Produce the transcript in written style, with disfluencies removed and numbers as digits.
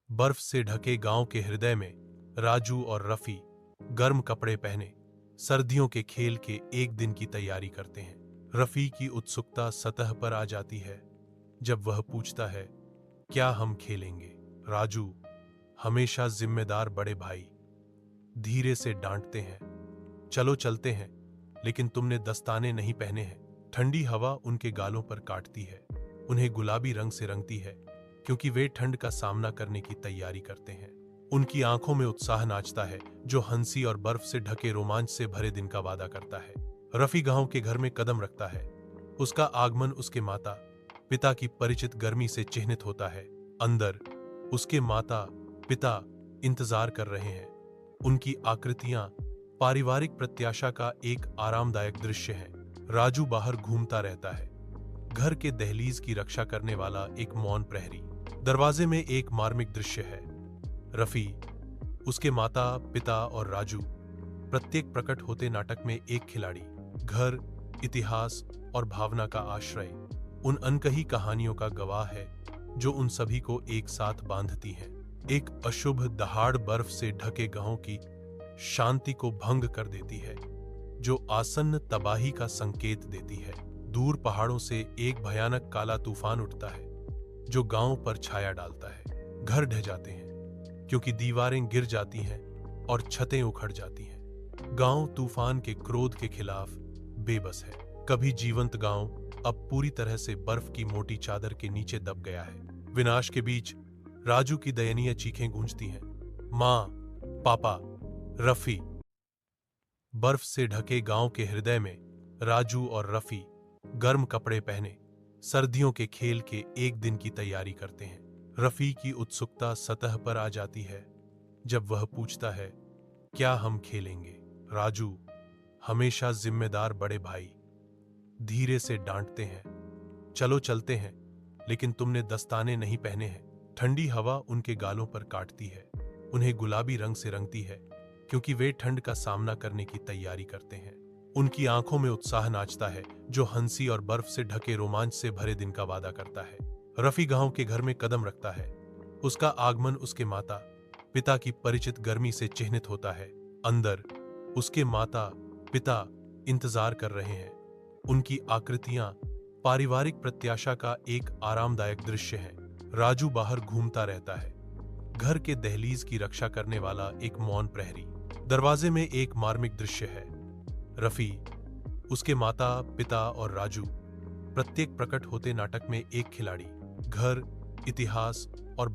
बर्फ से ढके गांव के हृदय में राजू और रफी गर्म कपड़े पहने सर्दियों के खेल के एक दिन की तैयारी करते हैं। रफी की उत्सुकता सतह पर आ जाती है जब वह पूछता है, क्या हम खेलेंगे? राजू, हमेशा जिम्मेदार बड़े भाई, धीरे से डांटते हैं, चलो चलते हैं, लेकिन तुमने दस्ताने नहीं पहने हैं। ठंडी हवा उनके गालों पर काटती है, उन्हें गुलाबी रंग से रंगती है, क्योंकि वे ठंड का सामना करने की तैयारी करते हैं। उनकी आंखों में उत्साह नाचता है, जो हंसी और बर्फ से ढके रोमांच से भरे दिन का वादा करता है। रफी गांव के घर में कदम रखता है। उसका आगमन उसके माता पिता की परिचित गर्मी से चिन्हित होता है। अंदर उसके माता पिता इंतजार कर रहे हैं। उनकी आकृतियां पारिवारिक प्रत्याशा का एक आरामदायक दृश्य है। राजू बाहर घूमता रहता है, घर के दहलीज की रक्षा करने वाला एक मौन प्रहरी। दरवाजे में एक मार्मिक दृश्य है। रफी, उसके माता पिता और राजू, प्रत्येक प्रकट होते नाटक में एक खिलाड़ी। घर, इतिहास और भावना का आश्रय उन अनकही कहानियों का गवाह है जो उन सभी को एक साथ बांधती हैं। एक अशुभ दहाड़ बर्फ से ढके गांव की शांति को भंग कर देती है, जो आसन्न तबाही का संकेत देती है। दूर पहाड़ों से एक भयानक काला तूफान उठता है जो गांव पर छाया डालता है। घर ढह जाते हैं क्योंकि दीवारें गिर जाती हैं और छतें उखड़ जाती हैं। गांव तूफान के क्रोध के खिलाफ बेबस है। कभी जीवंत गांव अब पूरी तरह से बर्फ की मोटी चादर के नीचे दब गया है। विनाश के बीच राजू की दयनीय चीखें गूंजती हैं, मां, पापा, रफी। बर्फ से ढके गांव के हृदय में राजू और रफी गर्म कपड़े पहने सर्दियों के खेल के एक दिन की तैयारी करते हैं। रफी की उत्सुकता सतह पर आ जाती है जब वह पूछता है, क्या हम खेलेंगे? राजू, हमेशा जिम्मेदार बड़े भाई, धीरे से डांटते हैं, चलो चलते हैं, लेकिन तुमने दस्ताने नहीं पहने हैं। ठंडी हवा उनके गालों पर काटती है, उन्हें गुलाबी रंग से रंगती है, क्योंकि वे ठंड का सामना करने की तैयारी करते हैं। उनकी आंखों में उत्साह नाचता है, जो हंसी और बर्फ से ढके रोमांच से भरे दिन का वादा करता है। रफी गांव के घर में कदम रखता है। उसका आगमन उसके माता पिता की परिचित गर्मी से चिन्हित होता है। अंदर उसके माता पिता इंतजार कर रहे हैं। उनकी आकृतियां पारिवारिक प्रत्याशा का एक आरामदायक दृश्य है। राजू बाहर घूमता रहता है, घर के दहलीज की रक्षा करने वाला एक मौन प्रहरी। दरवाजे में एक मार्मिक दृश्य है। रफी, उसके माता पिता और राजू, प्रत्येक प्रकट होते नाटक में एक खिलाड़ी। घर, इतिहास और